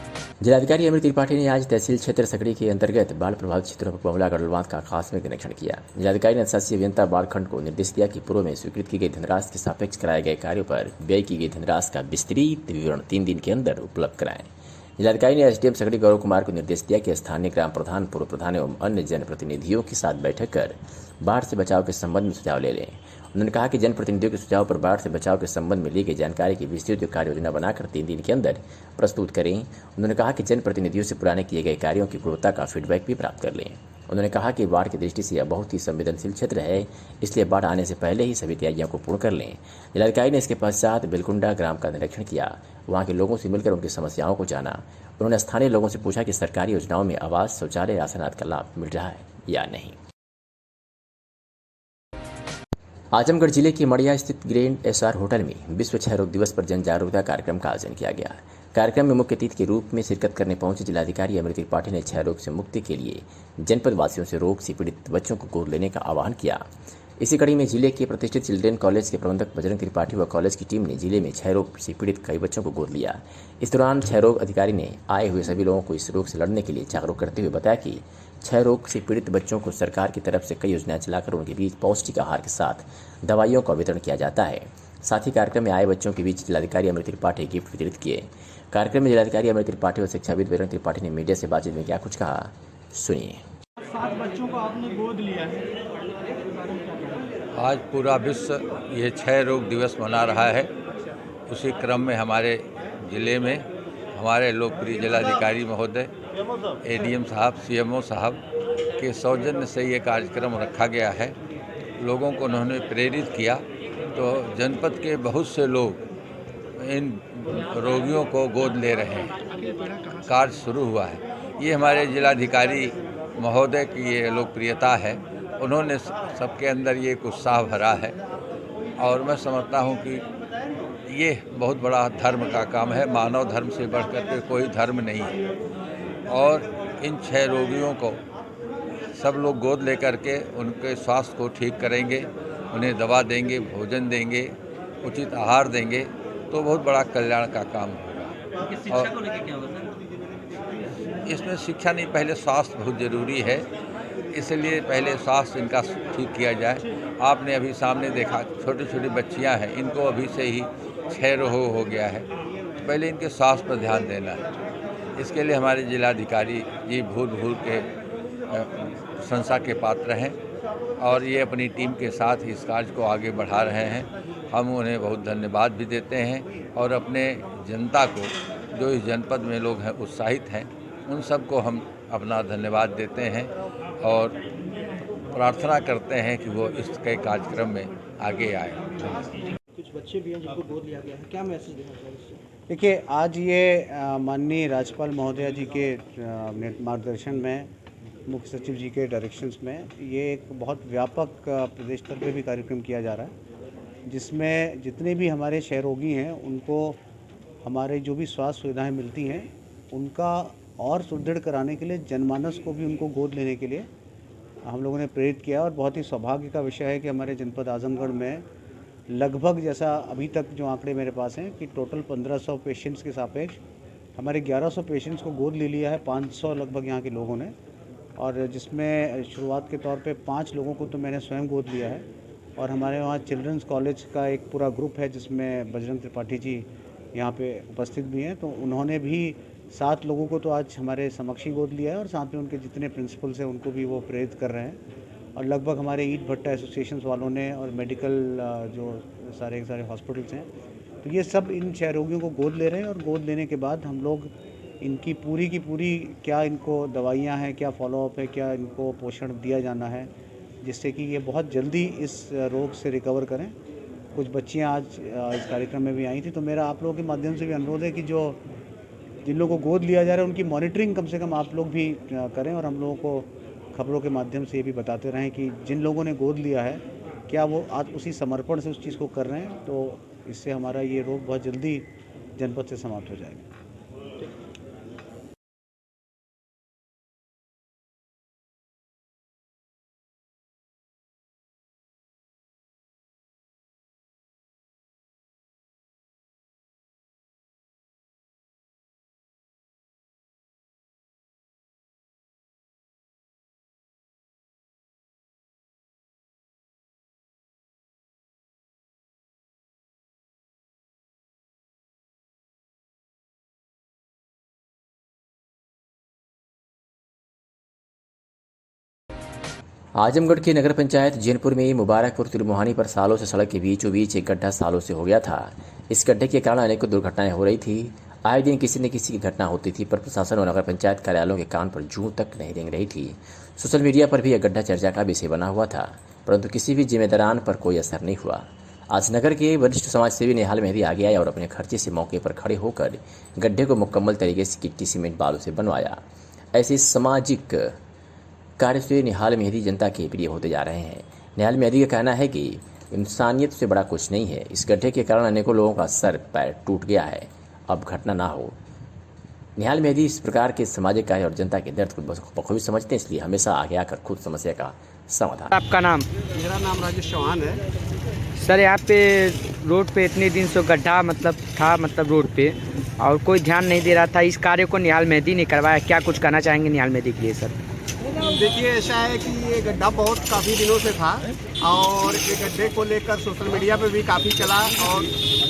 जिलाधिकारी अमृत त्रिपाठी ने आज तहसील क्षेत्र सकड़ी के अंतर्गत बाढ़ प्रभावित क्षेत्रों पर बहुला गढ़लबांध का आकस्मिक निरीक्षण किया। जिलाधिकारी ने शासकीय अभियंता बाढ़ खंड को निर्देश दिया कि पूर्व में स्वीकृत की गई धनराशि के सापेक्ष कराए गए कार्यों पर व्यय की गई धनराशि का विस्तृत विवरण 3 दिन के अंदर उपलब्ध कराएं। जिलाधिकारी ने एसडीएम सकड़ी गौरव कुमार को निर्देश दिया कि स्थानीय ग्राम प्रधान, पूर्व प्रधान एवं अन्य जनप्रतिनिधियों के साथ बैठक कर बाढ़ से बचाव के संबंध में सुझाव ले लें। उन्होंने कहा कि जनप्रतिनिधियों के सुझाव पर बाढ़ से बचाव के संबंध में ली गई जानकारी की विस्तृत कार्य योजना बनाकर 3 दिन के अंदर प्रस्तुत करें। उन्होंने कहा कि जनप्रतिनिधियों से पुराने किए गए कार्यों की गुणवत्ता का फीडबैक भी प्राप्त कर लें। उन्होंने कहा कि बाढ़ की दृष्टि से यह बहुत ही संवेदनशील क्षेत्र है, इसलिए बाढ़ आने से पहले ही सभी तैयारियों को पूर्ण कर लें। जिलाधिकारी ने इसके पश्चात बिलकुंडा ग्राम का निरीक्षण किया, वहाँ के लोगों से मिलकर उनकी समस्याओं को जाना। उन्होंने स्थानीय लोगों से पूछा कि सरकारी योजनाओं में आवास, शौचालय, राशन आदि का लाभ मिल रहा है या नहीं। आजमगढ़ जिले के मड़िया स्थित ग्रैंड एसआर होटल में विश्व क्षय रोग दिवस पर जन जागरूकता कार्यक्रम का आयोजन किया गया। कार्यक्रम में मुख्य अतिथि के रूप में शिरकत करने पहुंचे जिलाधिकारी अमृत त्रिपाठी ने क्षय रोग से मुक्ति के लिए जनपद वासियों से रोग से पीड़ित बच्चों को गोद लेने का आह्वान किया। इसी कड़ी में जिले के प्रतिष्ठित चिल्ड्रेन कॉलेज के प्रबंधक बजरंग त्रिपाठी व कॉलेज की टीम ने जिले में क्षय रोग से पीड़ित कई बच्चों को गोद लिया। इस दौरान क्षय रोग अधिकारी ने आए हुए सभी लोगों को इस रोग से लड़ने के लिए जागरूक करते हुए बताया कि क्षय रोग से पीड़ित बच्चों को सरकार की तरफ से कई योजनाएं चलाकर उनके बीच पौष्टिक आहार के साथ दवाइयों का वितरण किया जाता है। साथ ही कार्यक्रम में आए बच्चों के बीच जिलाधिकारी अमृत त्रिपाठी गिफ्ट वितरित किए। कार्यक्रम में जिलाधिकारी अमृत त्रिपाठी और शिक्षाविद बजरंग त्रिपाठी ने मीडिया से बातचीत में क्या कुछ कहा, सुनिए। 7 बच्चों को आपने गोद लिया है। आज पूरा विश्व ये क्षय रोग दिवस मना रहा है। उसी क्रम में हमारे ज़िले में हमारे लोकप्रिय जिलाधिकारी महोदय, एडीएम साहब, सीएमओ साहब के सौजन्य से ये कार्यक्रम रखा गया है। लोगों को उन्होंने प्रेरित किया तो जनपद के बहुत से लोग इन रोगियों को गोद ले रहे हैं। कार्य शुरू हुआ है। ये हमारे जिलाधिकारी महोदय की ये लोकप्रियता है। उन्होंने सबके अंदर ये एक उत्साह भरा है और मैं समझता हूँ कि ये बहुत बड़ा धर्म का काम है। मानव धर्म से बढ़कर के कोई धर्म नहीं है और इन क्षय रोगियों को सब लोग गोद लेकर के उनके स्वास्थ्य को ठीक करेंगे, उन्हें दवा देंगे, भोजन देंगे, उचित आहार देंगे तो बहुत बड़ा कल्याण का काम होगा। शिक्षा को लेकर क्या होगा सर? इसमें शिक्षा नहीं, पहले स्वास्थ्य बहुत ज़रूरी है, इसलिए पहले स्वास्थ्य इनका ठीक किया जाए। आपने अभी सामने देखा छोटी छोटी बच्चियां हैं, इनको अभी से ही क्षय रोग हो गया है, तो पहले इनके स्वास्थ्य पर ध्यान देना है। इसके लिए हमारे जिलाधिकारी जी भूल के प्रशंसा के पात्र हैं और ये अपनी टीम के साथ इस कार्य को आगे बढ़ा रहे हैं। हम उन्हें बहुत धन्यवाद भी देते हैं और अपने जनता को जो इस जनपद में लोग हैं उत्साहित हैं उन सबको हम अपना धन्यवाद देते हैं और प्रार्थना करते हैं कि वो इसके कार्यक्रम में आगे आए। कुछ बच्चे भी हैं जिनको गोद लिया गया है, क्या मैसेज देना चाहिए? देखिए, आज ये माननीय राज्यपाल महोदया जी के मार्गदर्शन में, मुख्य सचिव जी के डायरेक्शंस में ये एक बहुत व्यापक प्रदेश स्तर पे भी कार्यक्रम किया जा रहा है, जिसमें जितने भी हमारे क्षय रोगी हैं उनको हमारे जो भी स्वास्थ्य सुविधाएं मिलती हैं उनका और सुदृढ़ कराने के लिए जनमानस को भी उनको गोद लेने के लिए हम लोगों ने प्रेरित किया। और बहुत ही सौभाग्य का विषय है कि हमारे जनपद आजमगढ़ में लगभग, जैसा अभी तक जो आंकड़े मेरे पास हैं, कि टोटल 1500 पेशेंट्स के सापेक्ष हमारे 1100 पेशेंट्स को गोद ले लिया है 500 लगभग यहाँ के लोगों ने। और जिसमें शुरुआत के तौर पे 5 लोगों को तो मैंने स्वयं गोद लिया है। और हमारे वहाँ चिल्ड्रंस कॉलेज का एक पूरा ग्रुप है जिसमें बजरंग त्रिपाठी जी यहाँ पे उपस्थित भी हैं, तो उन्होंने भी 7 लोगों को तो आज हमारे समक्ष ही गोद लिया है। और साथ में उनके जितने प्रिंसिपल्स हैं उनको भी वो प्रेरित कर रहे हैं। और लगभग हमारे ईट भट्टा एसोसिएशन वालों ने और मेडिकल जो सारे हॉस्पिटल्स हैं, तो ये सब इन क्षय रोगियों को गोद ले रहे हैं। और गोद लेने के बाद हम लोग इनकी पूरी की पूरी क्या इनको दवाइयाँ हैं, क्या फॉलोअप है, क्या इनको पोषण दिया जाना है, जिससे कि ये बहुत जल्दी इस रोग से रिकवर करें। कुछ बच्चियाँ आज इस कार्यक्रम में भी आई थी। तो मेरा आप लोगों के माध्यम से भी अनुरोध है कि जिन लोगों को गोद लिया जा रहा है उनकी मॉनिटरिंग कम से कम आप लोग भी करें। और हम लोगों को खबरों के माध्यम से ये भी बताते रहें कि जिन लोगों ने गोद लिया है क्या वो आज उसी समर्पण से उस चीज़ को कर रहे हैं, तो इससे हमारा ये रोग बहुत जल्दी जनपद से समाप्त हो जाएगा। आजमगढ़ की नगर पंचायत जैनपुर में मुबारकपुर तिरमोहानी पर सालों से सड़क के बीचों बीच एक गड्ढा सालों से हो गया था। इस गड्ढे के कारण अनेकों दुर्घटनाएं हो रही थी। आए दिन किसी न किसी की घटना होती थी, पर प्रशासन और नगर पंचायत कार्यालयों के कान पर जूं तक नहीं रेंग रही थी। सोशल मीडिया पर भी यह गड्ढा चर्चा का विषय बना हुआ था, परंतु किसी भी जिम्मेदारान पर कोई असर नहीं हुआ। आज नगर के वरिष्ठ समाजसेवी निहाल मेहदी आगे आए और अपने खर्चे से मौके पर खड़े होकर गड्ढे को मुकम्मल तरीके से गिट्टी सीमेंट बालू से बनवाया। ऐसे सामाजिक कार्य से निहाल मेहदी जनता के प्रिय होते जा रहे हैं। निहाल मेहदी का कहना है कि इंसानियत से बड़ा कुछ नहीं है। इस गड्ढे के कारण अनेकों लोगों का सर पैर टूट गया है, अब घटना ना हो। निहाल मेहदी इस प्रकार के सामाजिक कार्य और जनता के दर्द को बखूबी समझते हैं, इसलिए हमेशा आगे आकर खुद समस्या का समाधान। आपका नाम? मेरा नाम राजेश चौहान है। सर, यहाँ पे रोड पे इतने दिन से गड्ढा था रोड पे, और कोई ध्यान नहीं दे रहा था। इस कार्य को निहाल मेहदी ने करवाया, क्या कुछ कहना चाहेंगे निहाल मेहदी के लिए सर? देखिए, ऐसा है कि ये गड्ढा काफ़ी दिनों से था और ये गड्ढे को लेकर सोशल मीडिया पे भी काफ़ी चला और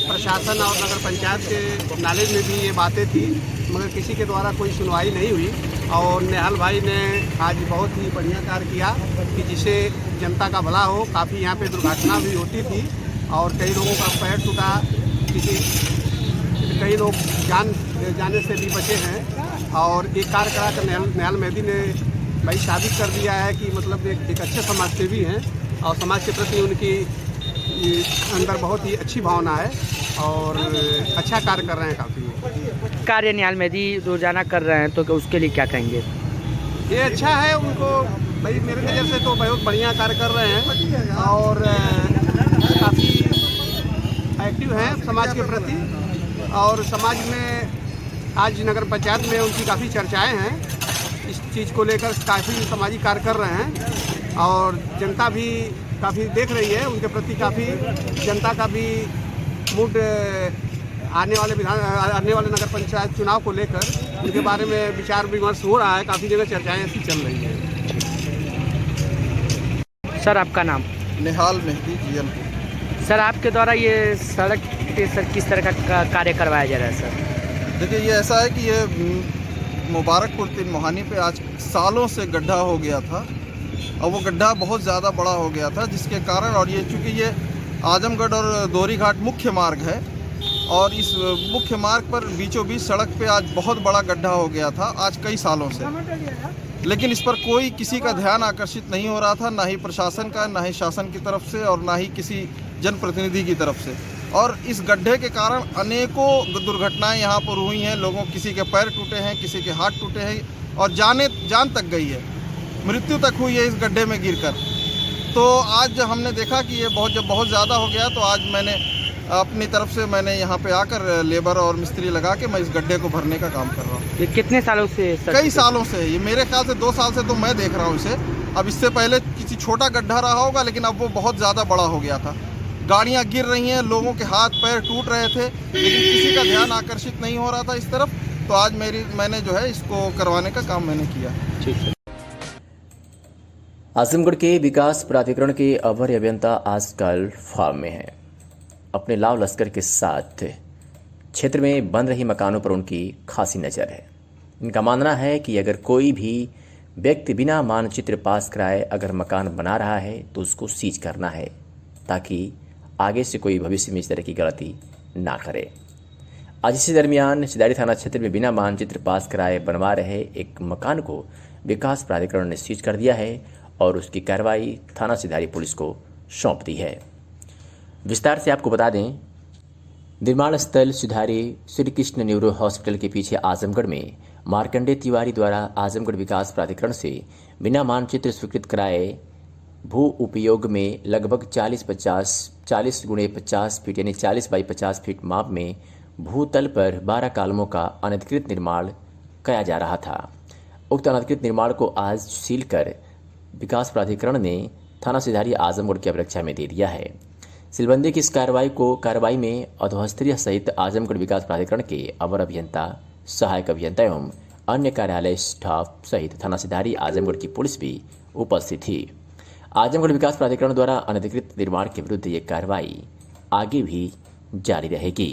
प्रशासन और नगर पंचायत के नॉलेज में भी ये बातें थी, मगर किसी के द्वारा कोई सुनवाई नहीं हुई। और निहाल भाई ने आज बहुत ही बढ़िया कार्य किया कि जिससे जनता का भला हो। काफ़ी यहाँ पे दुर्घटना भी होती थी और कई लोगों का पैर टूटा, कई लोग जाने से भी बचे हैं। और एक कार्य करा कर निहाल मेहदी ने भाई साबित कर दिया है कि मतलब एक अच्छे समाज सेवी हैं और समाज के प्रति उनकी अंदर बहुत ही अच्छी भावना है और अच्छा कार्य कर रहे हैं। काफ़ी कार्य निहाल मेहदी रोजाना कर रहे हैं, तो उसके लिए क्या कहेंगे? ये अच्छा है उनको, भाई मेरे नज़र से तो बहुत बढ़िया कार्य कर रहे हैं और काफ़ी एक्टिव हैं समाज के प्रति। और समाज में आज नगर पंचायत में उनकी काफ़ी चर्चाएं हैं, इस चीज़ को लेकर काफ़ी सामाजिक कार्य कर रहे हैं और जनता भी काफ़ी देख रही है उनके प्रति। काफ़ी जनता का भी मूड आने वाले नगर पंचायत चुनाव को लेकर उनके बारे में विचार विमर्श हो रहा है। काफ़ी जगह चर्चाएं ऐसी चल रही हैं। सर, आपका नाम? निहाल मेहदी जैनपुर। सर, आपके द्वारा ये सड़क पे सर किस तरह का कार्य करवाया जा रहा है सर? देखिए, ये ऐसा है कि ये मुबारकपुर तिरमोहानी पे आज सालों से गड्ढा हो गया था और वो गड्ढा बहुत ज़्यादा बड़ा हो गया था, जिसके कारण, और ये चूँकि ये आजमगढ़ और दोहरी घाट मुख्य मार्ग है और इस मुख्य मार्ग पर बीचों बीच सड़क पे आज बहुत बड़ा गड्ढा हो गया था आज कई सालों से। लेकिन इस पर कोई किसी का ध्यान आकर्षित नहीं हो रहा था, ना ही प्रशासन का, ना ही शासन की तरफ से और ना ही किसी जनप्रतिनिधि की तरफ से। और इस गड्ढे के कारण अनेकों दुर्घटनाएं यहाँ पर हुई हैं। किसी के पैर टूटे हैं, किसी के हाथ टूटे हैं और जान तक गई है, मृत्यु तक हुई है इस गड्ढे में गिरकर। तो आज हमने देखा कि ये जब बहुत ज़्यादा हो गया तो आज मैंने अपनी तरफ से मैंने यहाँ पे आकर लेबर और मिस्त्री लगा के मैं इस गड्ढे को भरने का काम कर रहा हूँ। ये कितने सालों से? कई सालों से, ये मेरे ख्याल से 2 साल से तो मैं देख रहा हूँ इसे। अब इससे पहले किसी छोटा गड्ढा रहा होगा, लेकिन अब वो बहुत ज़्यादा बड़ा हो गया था। गाड़ियाँ गिर रही हैं, लोगों के हाथ पैर टूट रहे थे, लेकिन किसी का ध्यान आकर्षित नहीं हो रहा था इस तरफ। तो आज मैंने जो है इसको करवाने का काम मैंने किया। ठीक है। आजमगढ़ के विकास प्राधिकरण के अवर अभियंता आजकल फार्म में हैं। अपने लाव लश्कर के साथ क्षेत्र में बन रही मकानों पर उनकी खासी नज़र है। इनका मानना है कि अगर कोई भी व्यक्ति बिना मानचित्र पास कराए अगर मकान बना रहा है तो उसको सीज करना है, ताकि आगे से कोई भविष्य में इस तरह की गलती ना करे। आज इसी दरमियान सिदारी थाना क्षेत्र में बिना मानचित्र पास कराए बनवा रहे एक मकान को विकास प्राधिकरण ने सीज कर दिया है और उसकी कार्रवाई थाना सिदारी पुलिस को सौंप दी है। विस्तार से आपको बता दें, निर्माण स्थल सिधारी श्री कृष्ण न्यूरो हॉस्पिटल के पीछे आजमगढ़ में मार्कंडे तिवारी द्वारा आजमगढ़ विकास प्राधिकरण से बिना मानचित्र स्वीकृत कराए भू उपयोग में लगभग 40 गुणे 50 फीट यानी 40 बाई 50 फीट माप में भूतल पर 12 कालमों का अनधिकृत निर्माण किया जा रहा था। उक्त अनधिकृत निर्माण को आज सील कर विकास प्राधिकरण ने थाना सिधारी आजमगढ़ की अभिरक्षा में दे दिया है। सीलबंदी की इस कार्रवाई में अधोस्तरीय सहित आजमगढ़ विकास प्राधिकरण के अवर अभियंता, सहायक अभियंता एवं अन्य कार्यालय स्टाफ सहित थाना सिधारी आजमगढ़ की पुलिस भी उपस्थित थी। आजमगढ़ विकास प्राधिकरण द्वारा अनधिकृत निर्माण के विरुद्ध ये कार्रवाई आगे भी जारी रहेगी।